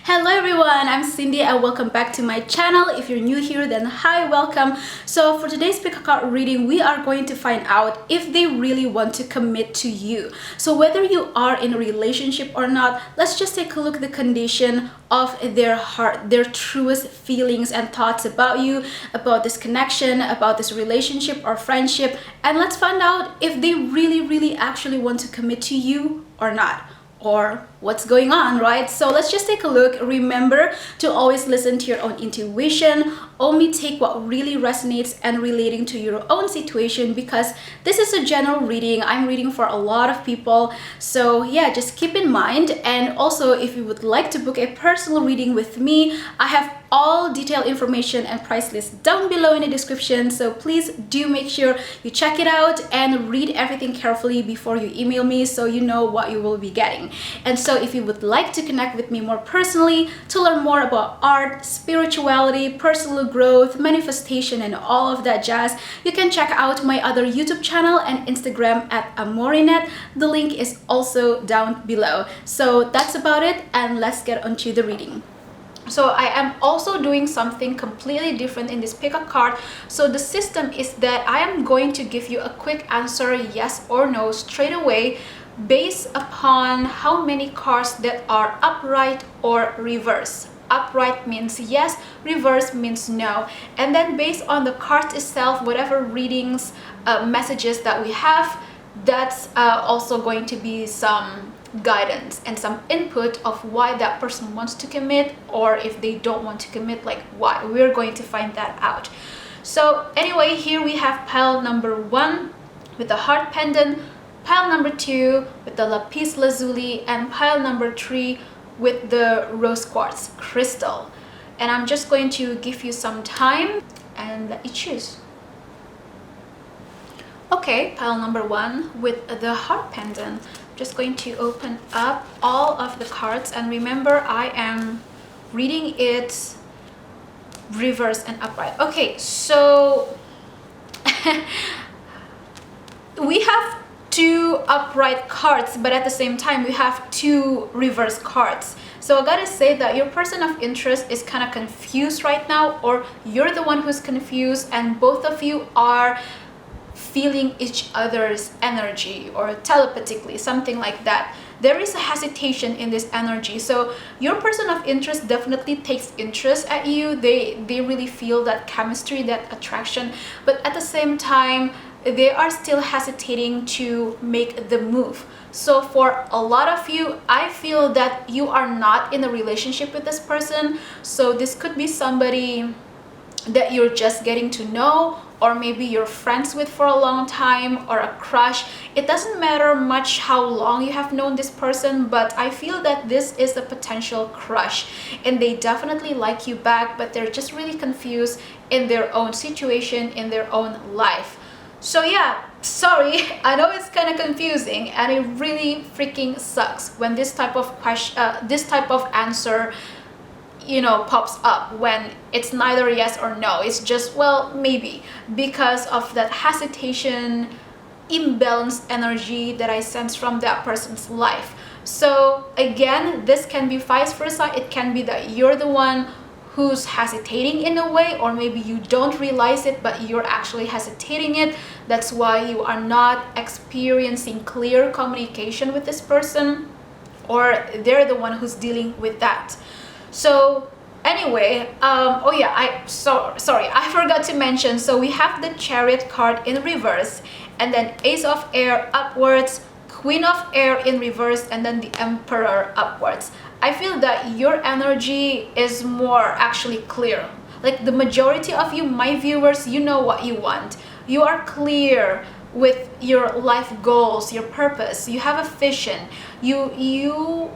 Hello everyone, I'm Cindy and welcome back to my channel. If you're new here, then hi, welcome. So for today's pick a card reading, we are going to find out if they really want to commit to you. So whether you are in a relationship or not, let's just take a look at the condition of their heart, their truest feelings and thoughts about you, about this connection, about this relationship or friendship, and let's find out if they really actually want to commit to you or not, or what's going on, right? So let's just take a look. Remember to always listen to your own intuition. Only take what really resonates and relating to your own situation, because this is a general reading. I'm reading for a lot of people, so yeah, just keep in mind. And also, if you would like to book a personal reading with me, I have all detailed information and price list down below in the description, so please do make sure you check it out and read everything carefully before you email me, so you know what you will be getting. And so if you would like to connect with me more personally, to learn more about art, spirituality, personal growth, manifestation, and all of that jazz, you can check out my other YouTube channel and Instagram at Amorinet. The link is also down below. So that's about it, and let's get on to the reading. So I am also doing something completely different in this pick-up card. So the system is that I am going to give you a quick answer, yes or no, straight away, based upon how many cards that are upright or reverse. Upright means yes, reverse means no. And then based on the card itself, whatever readings, messages that we have, that's also going to be some guidance and some input of why that person wants to commit, or if they don't want to commit, like why. We're going to find that out. So anyway, here we have pile number 1 with the heart pendant, pile number 2 with the lapis lazuli, and pile number 3 with the rose quartz crystal. And I'm just going to give you some time and let you choose. Okay, pile number 1 with the heart pendant. Just going to open up all of the cards, and remember, I am reading it reverse and upright. Okay, so we have 2 upright cards, but at the same time we have 2 reverse cards. So I gotta say that your person of interest is kind of confused right now, or you're the one who's confused, and both of you are feeling each other's energy, or telepathically, something like that. There is a hesitation in this energy. So your person of interest definitely takes interest at you. They really feel that chemistry, that attraction, but at the same time they are still hesitating to make the move. So for a lot of you, I feel that you are not in a relationship with this person. So this could be somebody that you're just getting to know, or maybe you're friends with for a long time, or a crush. It doesn't matter much how long you have known this person, but I feel that this is a potential crush, and they definitely like you back, but they're just really confused in their own situation, in their own life. So yeah, sorry, I know it's kind of confusing, and it really freaking sucks when this type of question, this type of answer, you know, pops up, when it's neither yes or no. It's just, well, maybe, because of that hesitation, imbalanced energy that I sense from that person's life. So again, this can be vice versa. It can be that you're the one who's hesitating in a way, or maybe you don't realize it, but you're actually hesitating it. That's why you are not experiencing clear communication with this person, or they're the one who's dealing with that. So anyway, oh yeah, sorry, I forgot to mention. So we have the Chariot card in reverse, and then Ace of Air upwards, Queen of Air in reverse, and then the Emperor upwards. I feel that your energy is more actually clear. Like the majority of you, my viewers, you know what you want. You are clear with your life goals, your purpose. You have a vision. You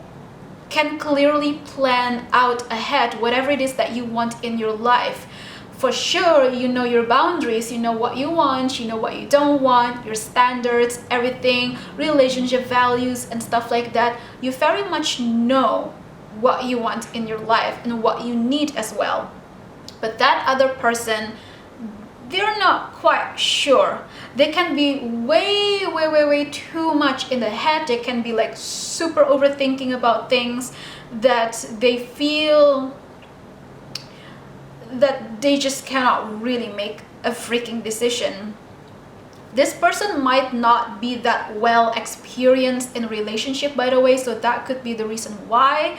can clearly plan out ahead whatever it is that you want in your life. For sure, you know your boundaries, you know what you want, you know what you don't want, your standards, everything, relationship values and stuff like that. You very much know what you want in your life and what you need as well. But that other person, they're not quite sure. They can be way too much in the head. They can be like super overthinking about things that they feel that they just cannot really make a freaking decision. This person might not be that well experienced in relationship, by the way, so that could be the reason why.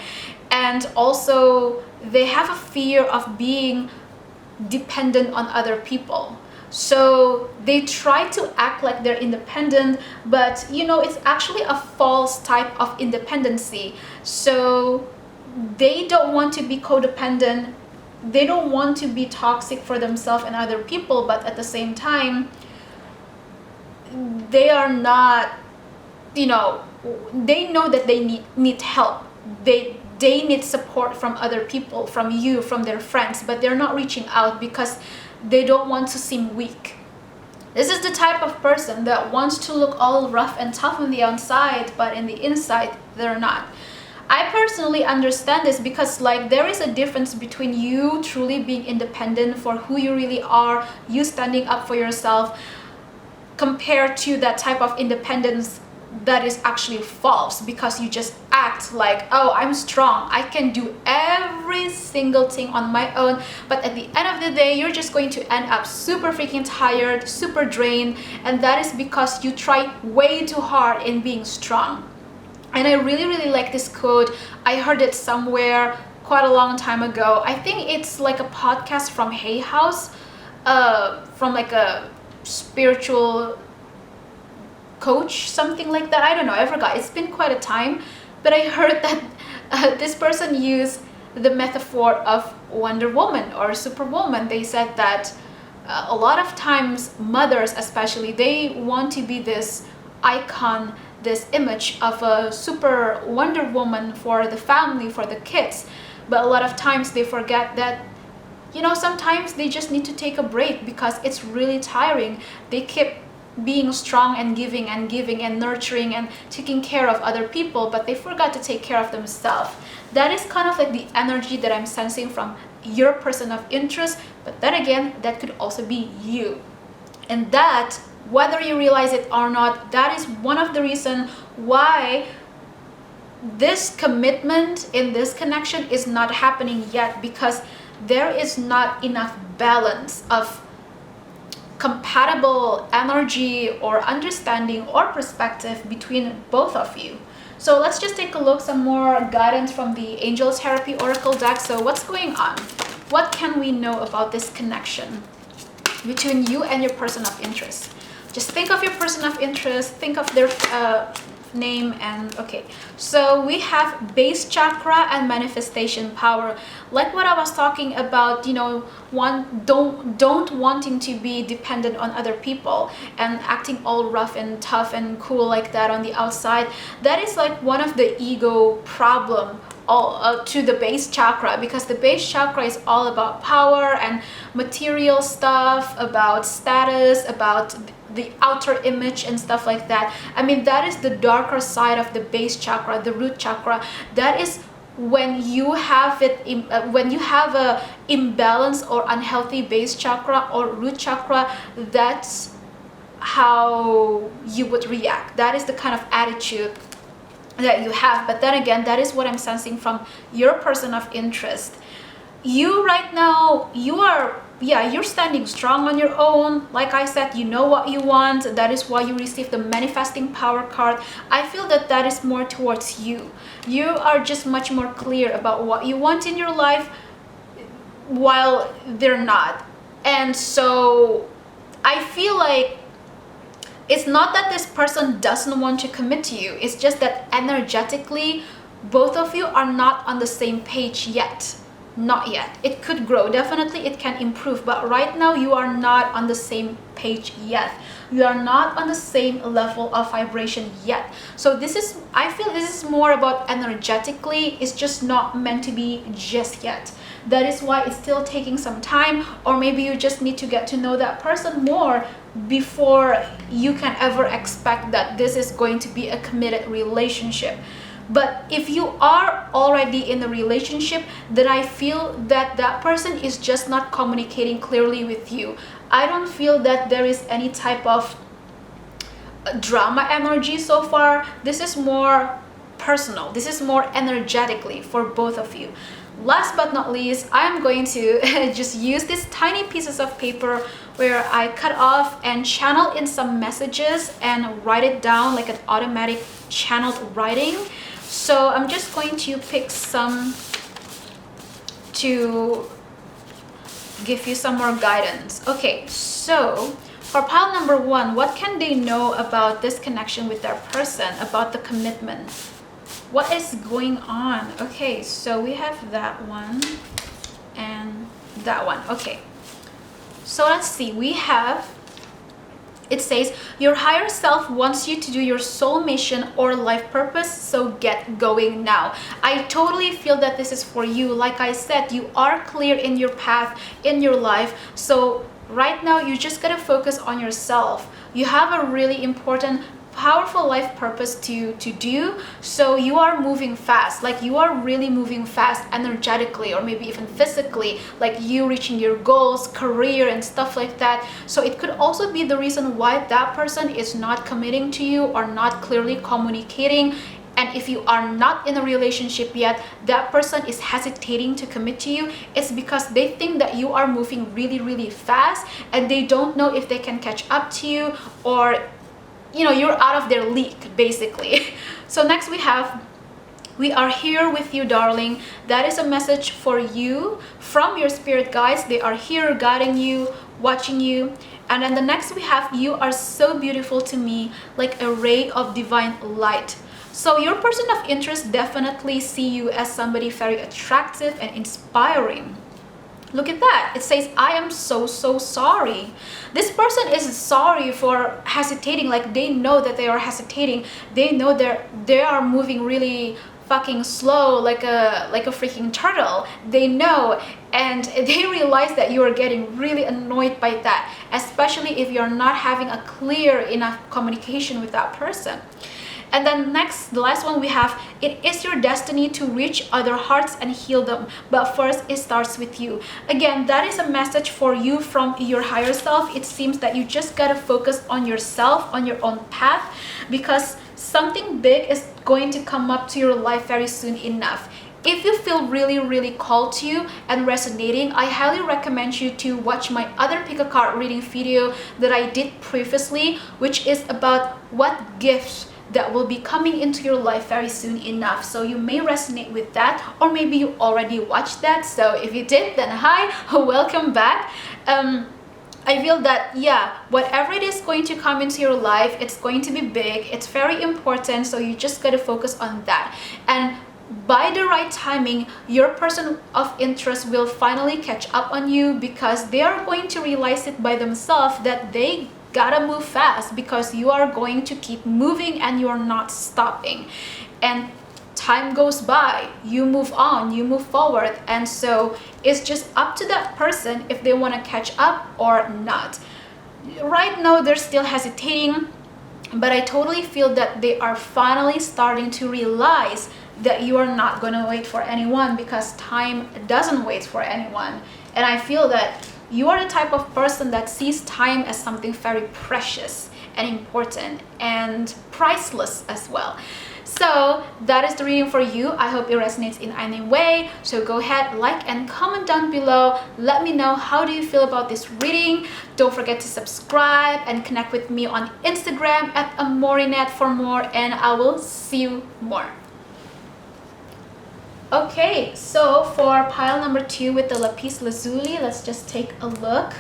And also they have a fear of being dependent on other people, so they try to act like they're independent, but it's actually a false type of independency. So they don't want to be codependent, they don't want to be toxic for themselves and other people, but at the same time they are not, they know that they need help, they need support from other people, from you, from their friends, but they're not reaching out because they don't want to seem weak. This is the type of person that wants to look all rough and tough on the outside, but in the inside they're not. I personally understand this because there is a difference between you truly being independent for who you really are, you standing up for yourself, compared to that type of independence that is actually false, because you just act like, oh, I'm strong, I can do every single thing on my own, but at the end of the day you're just going to end up super freaking tired, super drained, and that is because you try way too hard in being strong. And I really like this quote. I heard it somewhere quite a long time ago. I think it's like a podcast from Hay House, from like a spiritual coach, something like that. I don't know, I forgot, it's been quite a time, but I heard that this person used the metaphor of Wonder Woman or Superwoman. They said that a lot of times mothers especially, they want to be this icon, this image of a super Wonder Woman for the family, for the kids, but a lot of times they forget that sometimes they just need to take a break because it's really tiring. They keep being strong and giving and nurturing and taking care of other people, but they forgot to take care of themselves. That is kind of like the energy that I'm sensing from your person of interest, but then again, that could also be you. And that, whether you realize it or not, that is one of the reasons why this commitment in this connection is not happening yet, because there is not enough balance of compatible energy or understanding or perspective between both of you. So let's just take a look, some more guidance from the Angels Therapy Oracle deck. So what's going on? What can we know about this connection between you and your person of interest? Just think of your person of interest, think of their name, and okay. So we have base chakra and manifestation power. Like what I was talking about, don't wanting to be dependent on other people and acting all rough and tough and cool like that on the outside. That is like one of the ego problem to the base chakra, because the base chakra is all about power and material stuff, about status, about the outer image and stuff like that. I mean, that is the darker side of the base chakra, the root chakra. That is when you have it when you have a imbalance or unhealthy base chakra or root chakra. That's how you would react. That is the kind of attitude that you have. But then again, that is what I'm sensing from your person of interest. You right now, you're standing strong on your own. Like I said, you know what you want. That is why you received the manifesting power card. I feel that that is more towards you. You are just much more clear about what you want in your life, while they're not. And so I feel like it's not that this person doesn't want to commit to you. It's just that energetically, both of you are not on the same page yet. Not yet. It could grow. Definitely it can improve. But right now you are not on the same page yet. You are not on the same level of vibration yet. So I feel this is more about energetically. It's just not meant to be just yet. That is why it's still taking some time, or maybe you just need to get to know that person more before you can ever expect that this is going to be a committed relationship. But if you are already in a relationship, then I feel that that person is just not communicating clearly with you. I don't feel that there is any type of drama energy so far. This is more personal. This is more energetically for both of you. Last but not least, I'm going to just use these tiny pieces of paper where I cut off and channel in some messages and write it down like an automatic channeled writing. So I'm just going to pick some to give you some more guidance. Okay, so for pile number 1, what can they know about this connection with their person, about the commitment? What is going on? Okay, so we have that one and that one. Okay, so let's see. We have, it says, your higher self wants you to do your soul mission or life purpose, so get going now. I totally feel that this is for you. Like I said, you are clear in your path, in your life. So right now, you just gotta focus on yourself. You have a really important, powerful life purpose to do, so you are moving fast. Like you are really moving fast energetically, or maybe even physically, like you reaching your goals, career and stuff like that. So it could also be the reason why that person is not committing to you or not clearly communicating. And if you are not in a relationship yet, that person is hesitating to commit to you. It's because they think that you are moving really, really fast and they don't know if they can catch up to you, or you know, you're out of their league basically. So next we have, we are here with you, darling. That is a message for you from your spirit guides. They are here guiding you, watching you. And then the next we have, you are so beautiful to me, like a ray of divine light. So your person of interest definitely see you as somebody very attractive and inspiring. Look at that. It says, I am so sorry. This person is sorry for hesitating. Like they know that they are hesitating. They know they are moving really fucking slow, like a freaking turtle. They know, and they realize that you are getting really annoyed by that, especially if you're not having a clear enough communication with that person. And then next, the last one we have, it is your destiny to reach other hearts and heal them. But first, it starts with you. Again, that is a message for you from your higher self. It seems that you just gotta focus on yourself, on your own path, because something big is going to come up to your life very soon enough. If you feel really called to you and resonating, I highly recommend you to watch my other pick a card reading video that I did previously, which is about what gifts that will be coming into your life very soon enough. So you may resonate with that, or maybe you already watched that. So if you did, then hi, welcome back. I feel that, yeah, whatever it is going to come into your life, it's going to be big, it's very important, so you just gotta focus on that. And by the right timing, your person of interest will finally catch up on you, because they are going to realize it by themselves that they gotta move fast, because you are going to keep moving and you're not stopping. And time goes by, you move on, you move forward, and so it's just up to that person if they want to catch up or not. Right now they're still hesitating, but I totally feel that they are finally starting to realize that you are not going to wait for anyone, because time doesn't wait for anyone. And I feel that you are the type of person that sees time as something very precious and important and priceless as well. So that is the reading for you. I hope it resonates in any way. So go ahead, like and comment down below. Let me know, how do you feel about this reading? Don't forget to subscribe and connect with me on Instagram at Amorinet for more, and I will see you more. Okay, so for pile number 2 with the lapis lazuli, let's just take a look.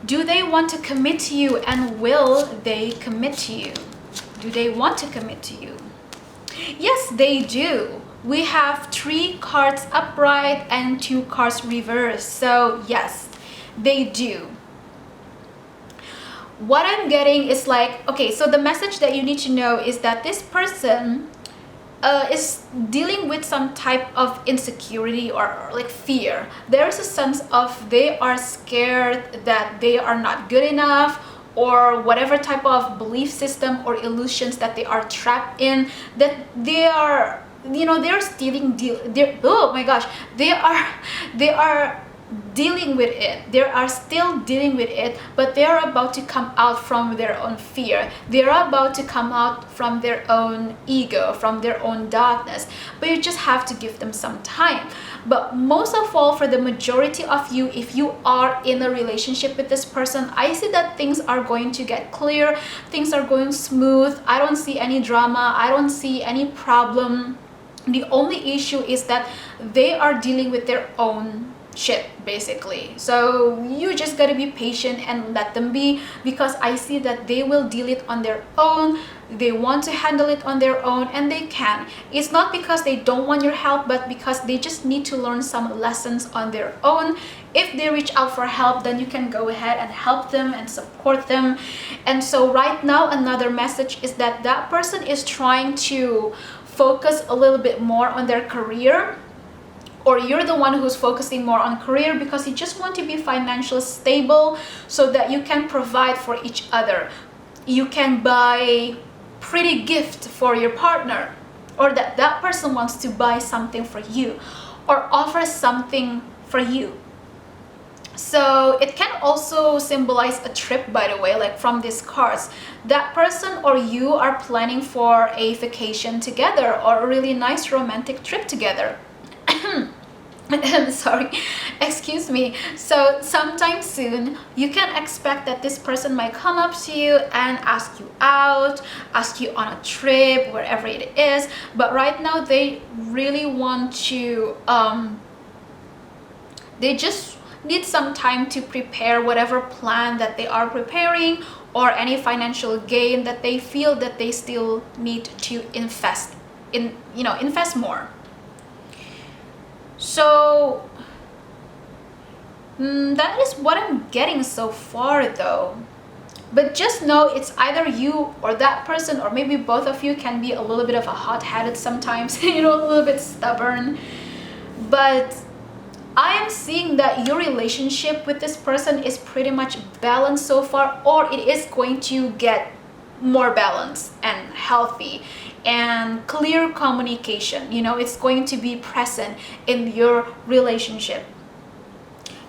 Do they want to commit to you, and will they commit to you? Do they want to commit to you? Yes, they do. We have 3 cards upright and 2 cards reversed. So yes, they do. What I'm getting is like, okay, so the message that you need to know is that this person is dealing with some type of insecurity or like fear. There is a sense of they are scared that they are not good enough, or whatever type of belief system or illusions that they are trapped in, that they are, you know, they're stealing, oh my gosh, they are dealing with it. They are still dealing with it, but they are about to come out from their own fear. They are about to come out from their own ego, from their own darkness. But you just have to give them some time. But most of all, for the majority of you, if you are in a relationship with this person, I see that things are going to get clear. Things are going smooth. I don't see any drama. I don't see any problem. The only issue is that they are dealing with their own shit, basically. So you just gotta be patient and let them be, because I see that they will deal it on their own. They want to handle it on their own, and they can. It's not because they don't want your help, but because they just need to learn some lessons on their own. If they reach out for help, then you can go ahead and help them and support them. And so right now, another message is that that person is trying to focus a little bit more on their career, or you're the one who's focusing more on career because you just want to be financially stable so that you can provide for each other. You can buy pretty gift for your partner, or that person wants to buy something for you or offer something for you. So it can also symbolize a trip, by the way, like from these cards. That person or you are planning for a vacation together or a really nice romantic trip together. Sorry, excuse me. So sometime soon you can expect that this person might come up to you and ask you out, ask you on a trip, wherever it is. But right now they really want to they just need some time to prepare whatever plan that they are preparing, or any financial gain that they feel that they still need to invest in, invest more. So that is what I'm getting so far though. But just know it's either you or that person, or maybe both of you can be a little bit of a hot-headed sometimes, a little bit stubborn. But I am seeing that your relationship with this person is pretty much balanced so far, or it is going to get more balanced and healthy and clear communication. It's going to be present in your relationship.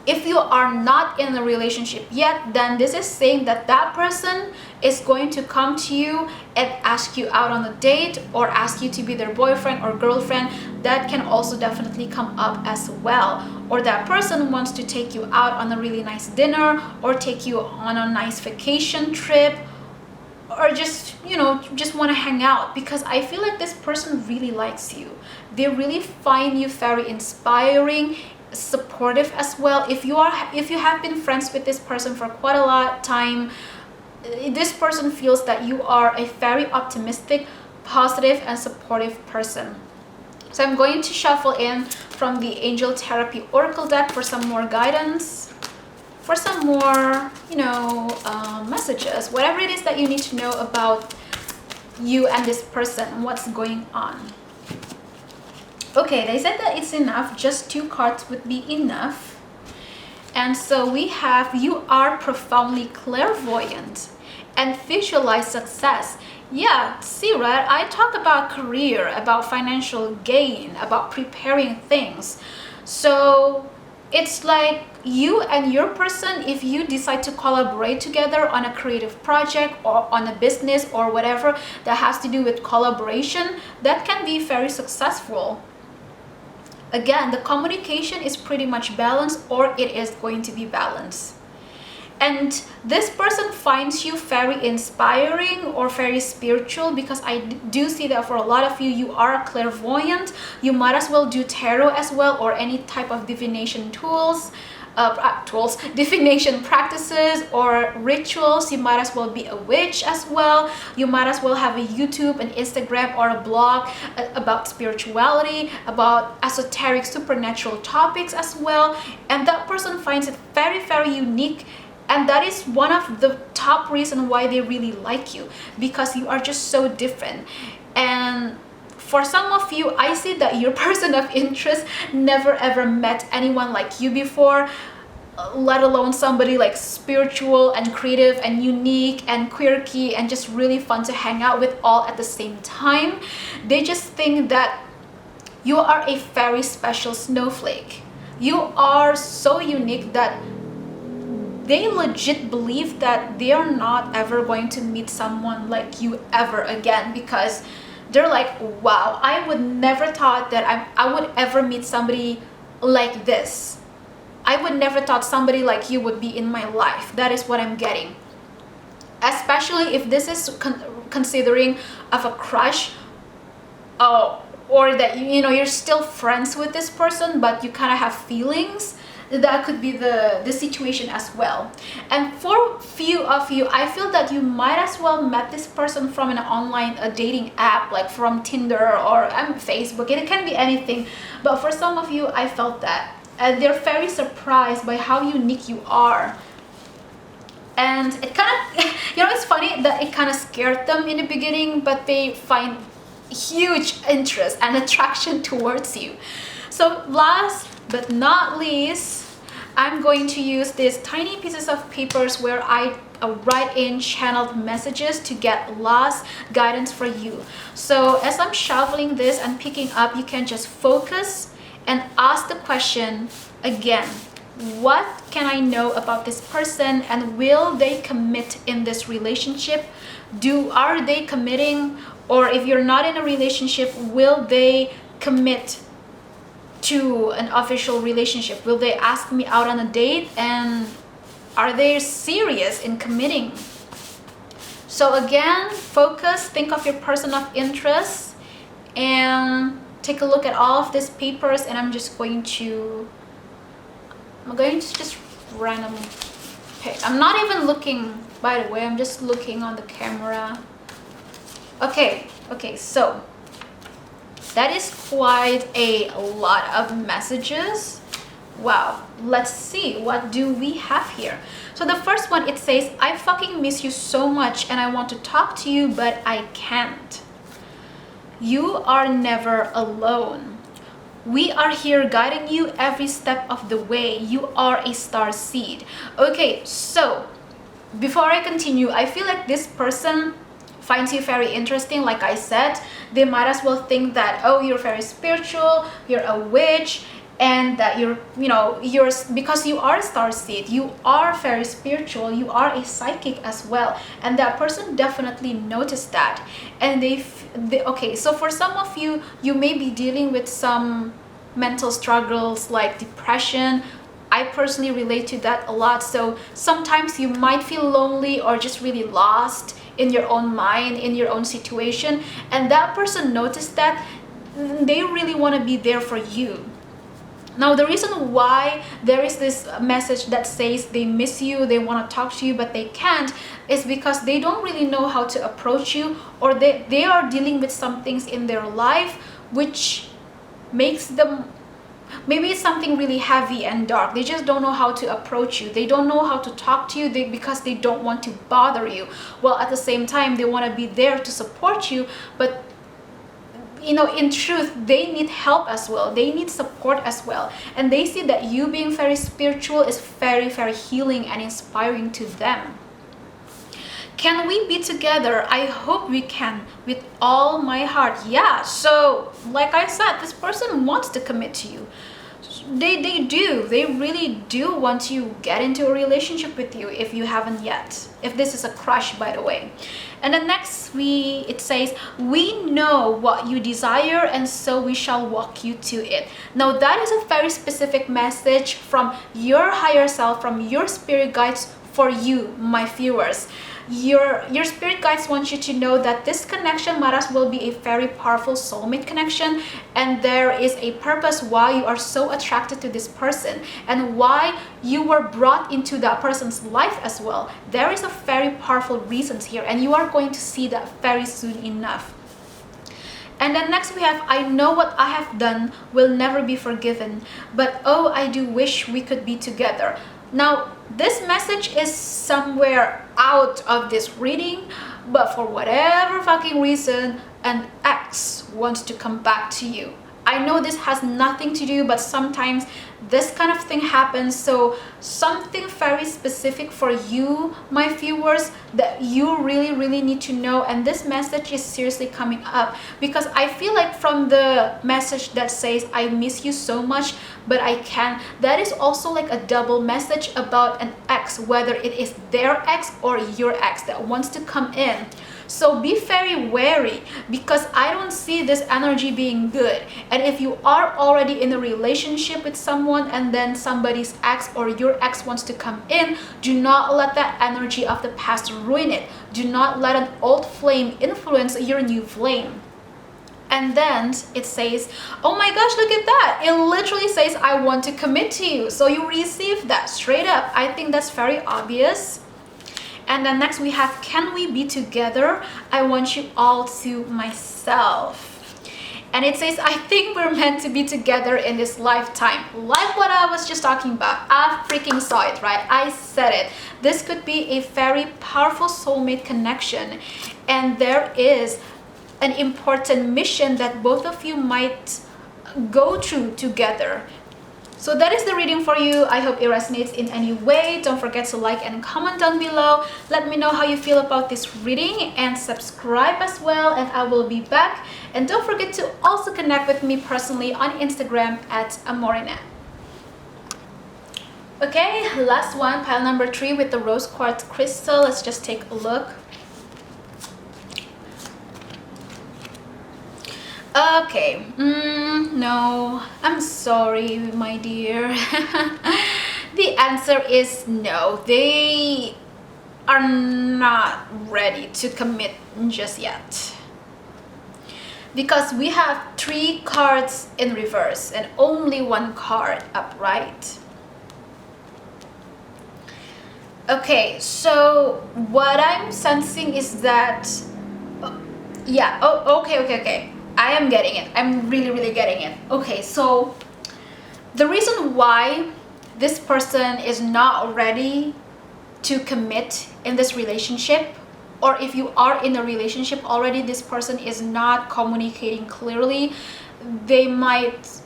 If you are not in a relationship yet, then this is saying that that person is going to come to you and ask you out on a date, or ask you to be their boyfriend or girlfriend. That can also definitely come up as well. Or that person wants to take you out on a really nice dinner, or take you on a nice vacation trip, or just want to hang out, because I feel like this person really likes you. They really find you very inspiring, supportive as well. If you have been friends with this person for quite a lot of time, this person feels that you are a very optimistic, positive and supportive person. So I'm going to shuffle in from the Angel Therapy Oracle deck for some more guidance, for some more messages, whatever it is that you need to know about you and this person, what's going on. Okay, they said that it's enough, just 2 cards would be enough. And so we have, you are profoundly clairvoyant and visualize success. Yeah, see, right? I talk about career, about financial gain, about preparing things. So it's like you and your person, if you decide to collaborate together on a creative project or on a business or whatever that has to do with collaboration, that can be very successful. Again, the communication is pretty much balanced, or it is going to be balanced. And this person finds you very inspiring or very spiritual, because I do see that for a lot of you, you are clairvoyant. You might as well do tarot as well, or any type of divination divination practices or rituals. You might as well be a witch as well. You might as well have a YouTube, an Instagram, or a blog about spirituality, about esoteric supernatural topics as well. And that person finds it very, very unique. And that is one of the top reasons why they really like you, because you are just so different. And for some of you, I see that your person of interest never ever met anyone like you before, let alone somebody like spiritual and creative and unique and quirky and just really fun to hang out with all at the same time. They just think that you are a very special snowflake. You are so unique that they legit believe that they are not ever going to meet someone like you ever again, because they're like, wow, I would never thought that I would ever meet somebody like this. I would never thought somebody like you would be in my life. That is what I'm getting. Especially if this is considering of a crush, or that you know you're still friends with this person but you kind of have feelings. That could be the situation as well. And for few of you, I feel that you might as well met this person from an online dating app, like from Tinder or Facebook. It can be anything, but for some of you, I felt that, and they're very surprised by how unique you are. And it kind of you know, it's funny that it kind of scared them in the beginning, but they find huge interest and attraction towards you. So last but not least, I'm going to use these tiny pieces of papers where I write in channeled messages to get lost guidance for you. So as I'm shuffling this and picking up, you can just focus and ask the question again. What can I know about this person, and will they commit in this relationship? Are they committing? Or if you're not in a relationship, will they commit to an official relationship? Will they ask me out on a date, and are they serious in committing? So again, focus, think of your person of interest, and take a look at all of these papers. And I'm going to just random pick. I'm not even looking, by the way, I'm just looking on the camera. Okay, so that is quite a lot of messages. Wow, let's see, what do we have here? So the first one, it says, I fucking miss you so much and I want to talk to you, but I can't. You are never alone. We are here guiding you every step of the way. You are a star seed. Okay, so before I continue, I feel like this person finds you very interesting. Like I said, they might as well think that, oh, you're very spiritual, you're a witch, and that because you are a star seed, you are very spiritual, you are a psychic as well, and that person definitely noticed that. And okay, so for some of you, you may be dealing with some mental struggles like depression. I personally relate to that a lot. So sometimes you might feel lonely or just really lost in your own mind, in your own situation, and that person noticed that. They really want to be there for you. Now, the reason why there is this message that says they miss you, they want to talk to you, but they can't, is because they don't really know how to approach you, or they are dealing with some things in their life which makes them, maybe it's something really heavy and dark. They just don't know how to approach you. They don't know how to talk to you because they don't want to bother you. Well, at the same time, they want to be there to support you, but in truth, they need help as well. They need support as well. And they see that you being very spiritual is very, very healing and inspiring to them. Can we be together? I hope we can, with all my heart. Yeah, so like I said, this person wants to commit to you. They do. They really do want to get into a relationship with you if you haven't yet. If this is a crush, by the way. And then next, it says, we know what you desire, and so we shall walk you to it. Now, that is a very specific message from your higher self, from your spirit guides for you, my viewers. Your spirit guides want you to know that this connection might as well be a very powerful soulmate connection, and there is a purpose why you are so attracted to this person and why you were brought into that person's life as well. There is a very powerful reasons here, and you are going to see that very soon enough. And then next we have, I know what I have done will never be forgiven, but oh, I do wish we could be together. Now, this message is somewhere out of this reading, but for whatever fucking reason, an ex wants to come back to you. I know this has nothing to do, but sometimes this kind of thing happens. So something very specific for you, my viewers, that you really need to know. And this message is seriously coming up, because I feel like from the message that says I miss you so much but I can't, that is also like a double message about an ex, whether it is their ex or your ex that wants to come in. So be very wary, because I don't see this energy being good. And if you are already in a relationship with someone and then somebody's ex or your ex wants to come in, do not let that energy of the past ruin it. Do not let an old flame influence your new flame. And then it says, oh my gosh, look at that. It literally says, I want to commit to you. So you receive that straight up. I think that's very obvious. And then next we have, can we be together? I want you all to myself. And it says, I think we're meant to be together in this lifetime. Like what I was just talking about. I freaking saw it, right? I said it. This could be a very powerful soulmate connection. And there is an important mission that both of you might go through together. So that is the reading for you. I hope it resonates in any way. Don't forget to like and comment down below. Let me know how you feel about this reading, and subscribe as well, and I will be back. And don't forget to also connect with me personally on Instagram at Amorina. Okay, last one, pile number 3 with the rose quartz crystal. Let's just take a look. Okay, no, I'm sorry, my dear. The answer is no. They are not ready to commit just yet, because we have 3 cards in reverse and only 1 card upright. Okay, so what I'm sensing is that, yeah, oh, okay. I am getting it. I'm really getting it. Okay, so the reason why this person is not ready to commit in this relationship, or if you are in a relationship already, this person is not communicating clearly. They might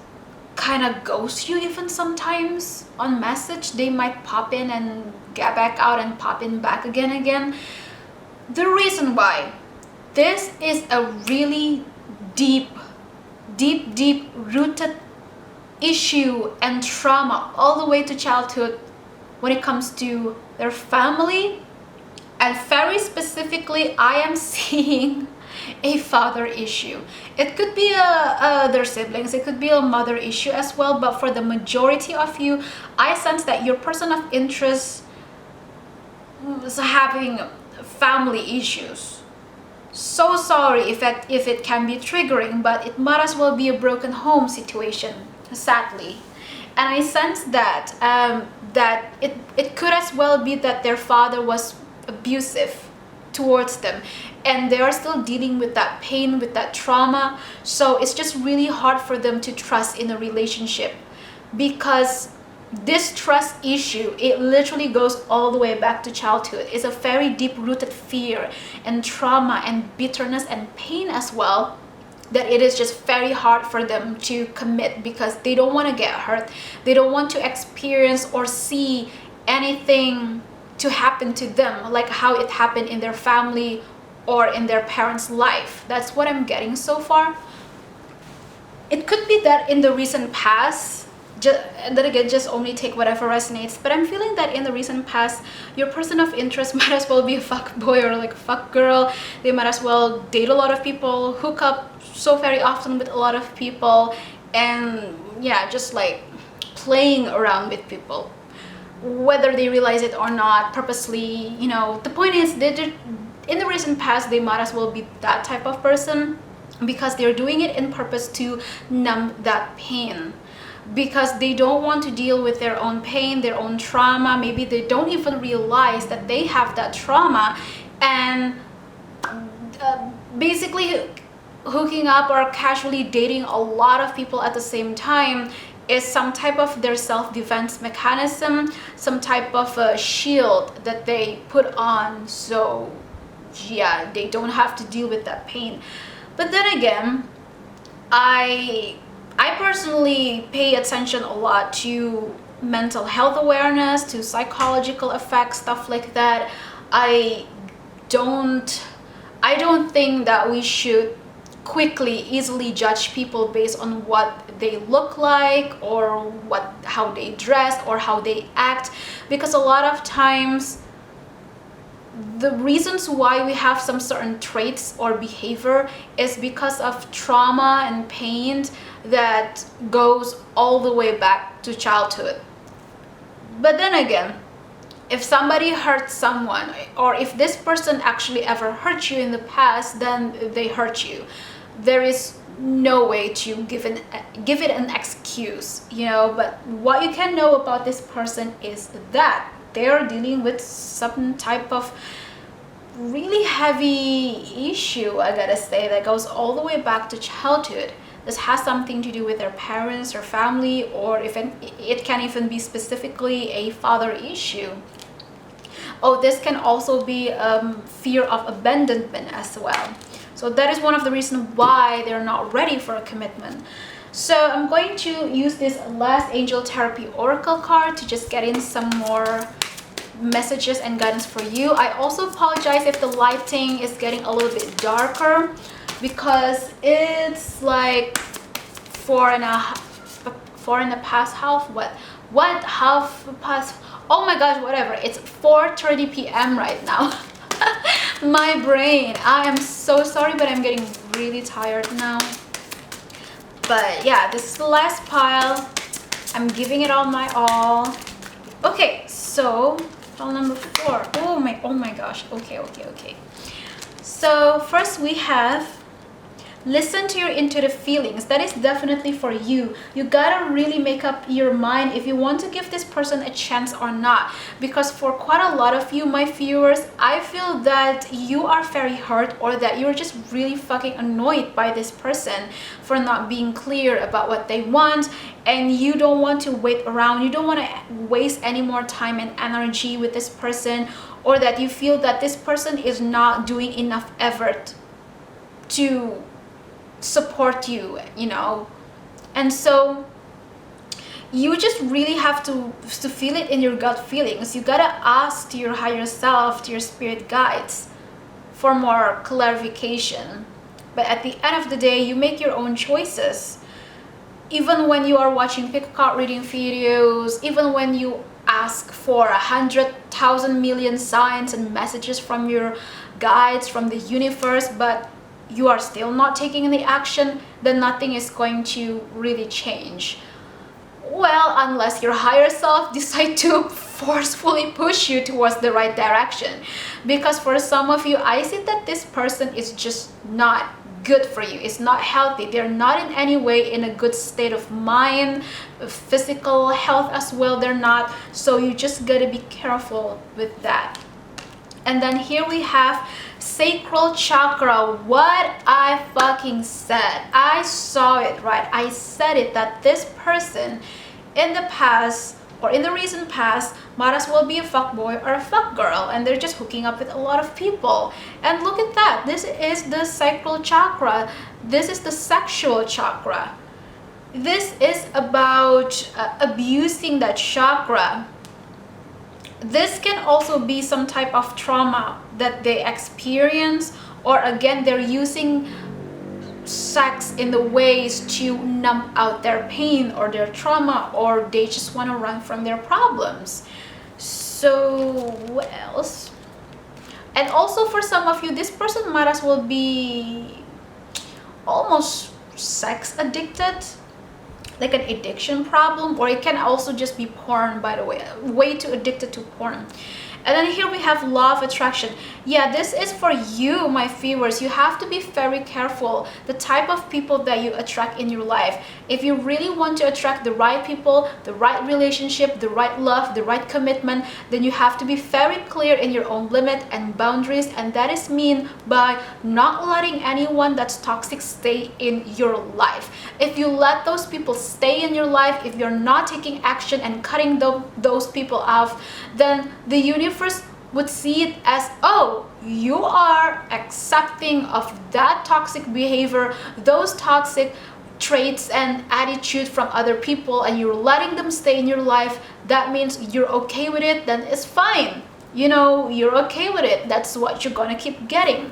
kind of ghost you even sometimes on message. They might pop in and get back out and pop in back again. The reason why, this is a really deep rooted issue and trauma all the way to childhood when it comes to their family. And very specifically, I am seeing a father issue. It could be their siblings, it could be a mother issue as well, but for the majority of you, I sense that your person of interest is having family issues. So sorry if it can be triggering, but it might as well be a broken home situation, sadly. And I sense that that it could as well be that their father was abusive towards them, and they are still dealing with that pain, with that trauma. So it's just really hard for them to trust in a relationship, because this trust issue, it literally goes all the way back to childhood. It's a very deep-rooted fear and trauma and bitterness and pain as well, that it is just very hard for them to commit, because they don't want to get hurt. They don't want to experience or see anything to happen to them like how it happened in their family or in their parents' life. That's what I'm getting so far. It could be that in the recent past, and then again, just only take whatever resonates, but I'm feeling that in the recent past, your person of interest might as well be a fuck boy or like a fuck girl. They might as well date a lot of people, hook up so very often with a lot of people, and yeah, just like playing around with people, whether they realize it or not, purposely. You know, the point is that in the recent past, they might as well be that type of person, because they're doing it in purpose to numb that pain, because they don't want to deal with their own pain, their own trauma. Maybe they don't even realize that they have that trauma, and basically hooking up or casually dating a lot of people at the same time is some type of their self-defense mechanism, some type of a shield that they put on, so yeah, they don't have to deal with that pain. But then again, I I personally pay attention a lot to mental health awareness, to psychological effects, stuff like that. I don't think that we should quickly easily judge people based on what they look like or how they dress or how they act, because a lot of times the reasons why we have some certain traits or behavior is because of trauma and pain that goes all the way back to childhood. But then again, if somebody hurts someone, or if this person actually ever hurt you in the past, then they hurt you. There is no way to give it an excuse, you know. But what you can know about this person is that they're dealing with some type of really heavy issue, I gotta say, that goes all the way back to childhood. This has something to do with their parents or family, or it can even be specifically a father issue. Oh, this can also be fear of abandonment as well. So that is one of the reasons why they're not ready for a commitment. So I'm going to use this last angel therapy oracle card to just get in some more messages and guidance for you. I also apologize if the lighting is getting a little bit darker, because it's like four and a past half. What half past? Oh my gosh, whatever. It's 4:30 p.m. right now. My brain. I am so sorry, but I'm getting really tired now. But yeah, this is the last pile. I'm giving it all my all. Okay, so pile number 4. Oh my gosh. Okay. So first we have listen to your intuitive feelings. That is definitely for you. You gotta really make up your mind if you want to give this person a chance or not, because for quite a lot of you, my viewers, I feel that you are very hurt, or that you're just really fucking annoyed by this person for not being clear about what they want, and you don't want to wait around. You don't want to waste any more time and energy with this person, or that you feel that this person is not doing enough effort to support you, you know. And so you just really have to feel it in your gut feelings. You gotta ask to your higher self, to your spirit guides, for more clarification. But at the end of the day, you make your own choices. Even when you are watching pick card reading videos, even when you ask for 100,000 million signs and messages from your guides, from the universe, but you are still not taking any action, then nothing is going to really change. Well, unless your higher self decide to forcefully push you towards the right direction. Because for some of you, I see that this person is just not good for you. It's not healthy. They're not in any way in a good state of mind, physical health as well, they're not. So you just gotta be careful with that. And then here we have sacral chakra. What I fucking said. I saw it, right? I said it, that this person in the past, or in the recent past, might as well be a fuckboy or a fuckgirl, and they're just hooking up with a lot of people. And look at that. This is the sacral chakra. This is the sexual chakra. This is about abusing that chakra. This can also be some type of trauma that they experience, or again, they're using sex in the ways to numb out their pain or their trauma, or they just want to run from their problems. So what else? And also for some of you, this person might as well be almost sex addicted, like an addiction problem, or it can also just be porn, by the way too addicted to porn. And then here we have law of attraction. Yeah, this is for you, my viewers. You have to be very careful the type of people that you attract in your life. If you really want to attract the right people, the right relationship, the right love, the right commitment, then you have to be very clear in your own limit and boundaries. And that is mean by not letting anyone that's toxic stay in your life. If you let those people stay in your life, if you're not taking action and cutting those people off, then the universe would see it as, oh, you are accepting of that toxic behavior, those toxic traits and attitude from other people and you're letting them stay in your life, that means you're okay with it, then it's fine. You know, you're okay with it. That's what you're gonna keep getting.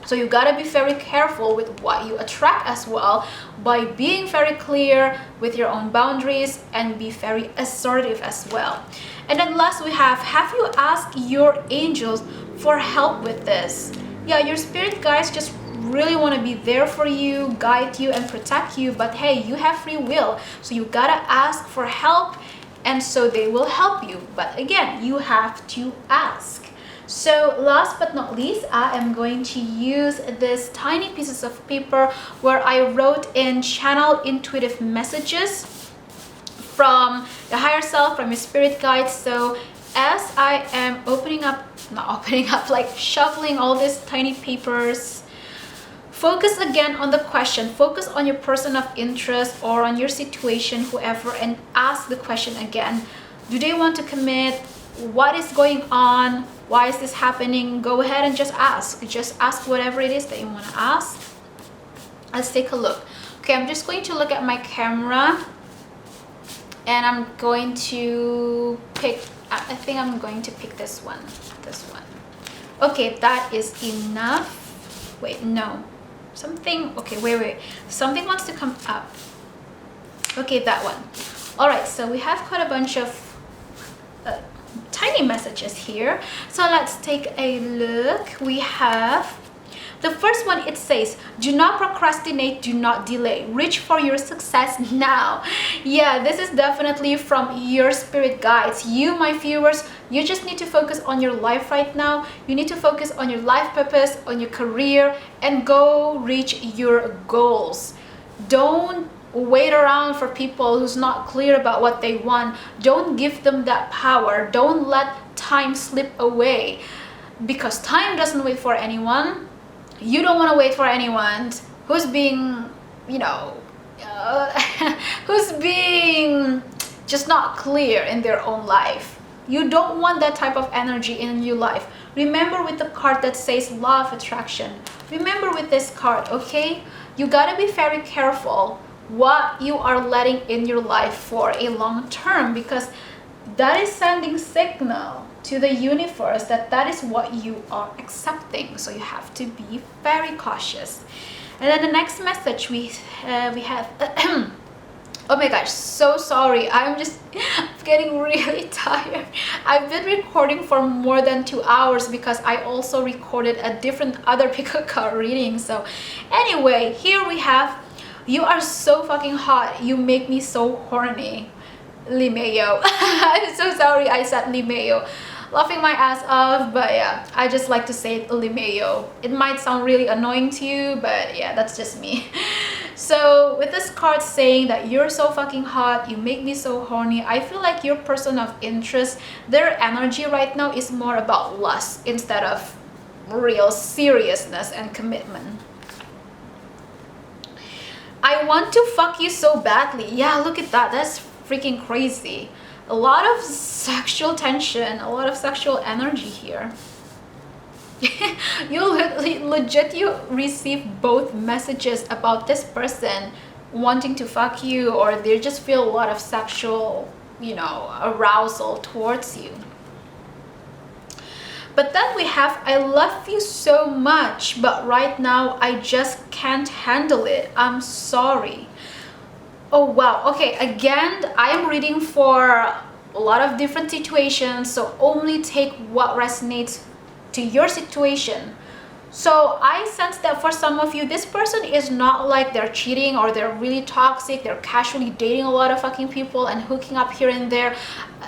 So you gotta be very careful with what you attract as well, by being very clear with your own boundaries and be very assertive as well. And then last we have you asked your angels for help with this? Yeah, your spirit guides just really want to be there for you, guide you and protect you, but hey, you have free will, so you gotta ask for help, and so they will help you. But again, you have to ask. So last but not least, I am going to use this tiny pieces of paper where I wrote in channel intuitive messages from the higher self, from your spirit guides. So as I am like shuffling all these tiny papers, focus again on the question, focus on your person of interest or on your situation, whoever, and ask the question again. Do they want to commit? What is going on? Why is this happening? Go ahead and just ask whatever it is that you want to ask. Let's take a look. Okay, I'm just going to look at my camera and I'm going to pick, I think I'm going to pick this one. Okay, that is enough. Wait, no, something, okay, wait, something wants to come up. Okay, that one. All right, so we have quite a bunch of tiny messages here, so let's take a look. We have the first one. It says, do not procrastinate, do not delay, reach for your success now. Yeah, this is definitely from your spirit guides. You, my viewers, you just need to focus on your life right now. You need to focus on your life purpose, on your career, and go reach your goals. Don't wait around for people who's not clear about what they want. Don't give them that power. Don't let time slip away, because time doesn't wait for anyone. You don't want to wait for anyone who's being, you know, who's being just not clear in their own life. You don't want that type of energy in your life. Remember with the card that says law of attraction. Remember with this card, okay? You gotta be very careful what you are letting in your life for a long term, because that is sending signal to the universe that that is what you are accepting. So you have to be very cautious. And then the next message we have oh my gosh, so sorry, I'm just getting really tired. I've been recording for more than 2 hours because I also recorded a different other pick a card reading. So anyway, here we have, you are so fucking hot, you make me so horny, Limeo. I'm so sorry I said Limeo, laughing my ass off, but yeah, I just like to say Limeo. It might sound really annoying to you, but yeah, that's just me. So with this card saying that you're so fucking hot, you make me so horny, I feel like your person of interest, their energy right now is more about lust instead of real seriousness and commitment. I want to fuck you so badly. Yeah, look at that. That's freaking crazy. A lot of sexual tension, a lot of sexual energy here. You receive both messages about this person wanting to fuck you, or they just feel a lot of sexual, you know, arousal towards you. But then we have, I love you so much, but right now I just can't handle it. I'm sorry. Oh wow, okay, again, I am reading for a lot of different situations, so only take what resonates to your situation. So I sense that for some of you, this person is not like they're cheating or they're really toxic, they're casually dating a lot of fucking people and hooking up here and there.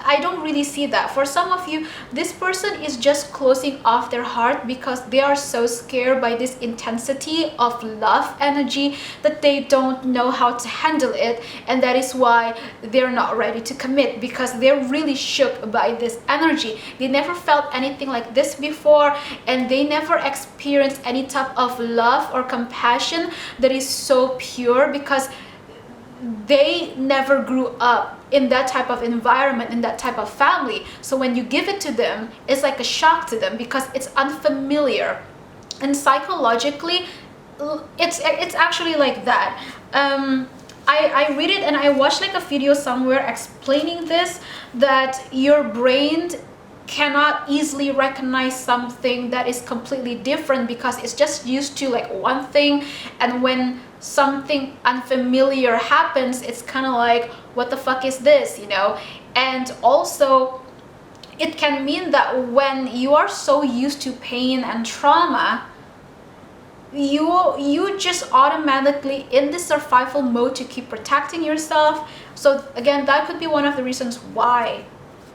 I don't really see that. For some of you, this person is just closing off their heart because they are so scared by this intensity of love energy that they don't know how to handle it, and that is why they're not ready to commit, because they're really shook by this energy. They never felt anything like this before, and they never experienced any type of love or compassion that is so pure, because they never grew up in that type of environment, in that type of family. So when you give it to them, it's like a shock to them because it's unfamiliar. And psychologically, it's actually like that. I read it and I watched like a video somewhere explaining this, that your brain cannot easily recognize something that is completely different because it's just used to like one thing, and when something unfamiliar happens, it's kind of like, what the fuck is this, you know? And also it can mean that when you are so used to pain and trauma, you just automatically in the survival mode to keep protecting yourself. So again, that could be one of the reasons why,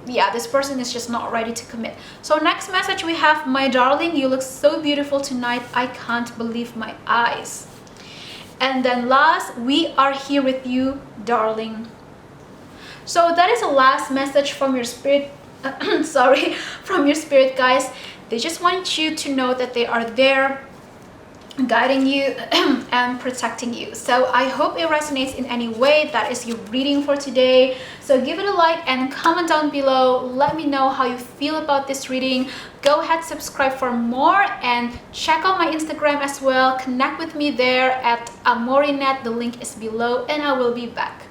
yeah, this person is just not ready to commit. So next message we have, my darling, you look so beautiful tonight, I can't believe my eyes. And then last, we are here with you, darling. So that is the last message from your spirit. Sorry, from your spirit, guys. They just want you to know that they are there guiding you and protecting you. So I hope it resonates in any way. That is your reading for today. So give it a like and comment down below. Let me know how you feel about this reading. Go ahead, subscribe for more, and check out my Instagram as well. Connect with me there at Amorinet. The link is below, and I will be back.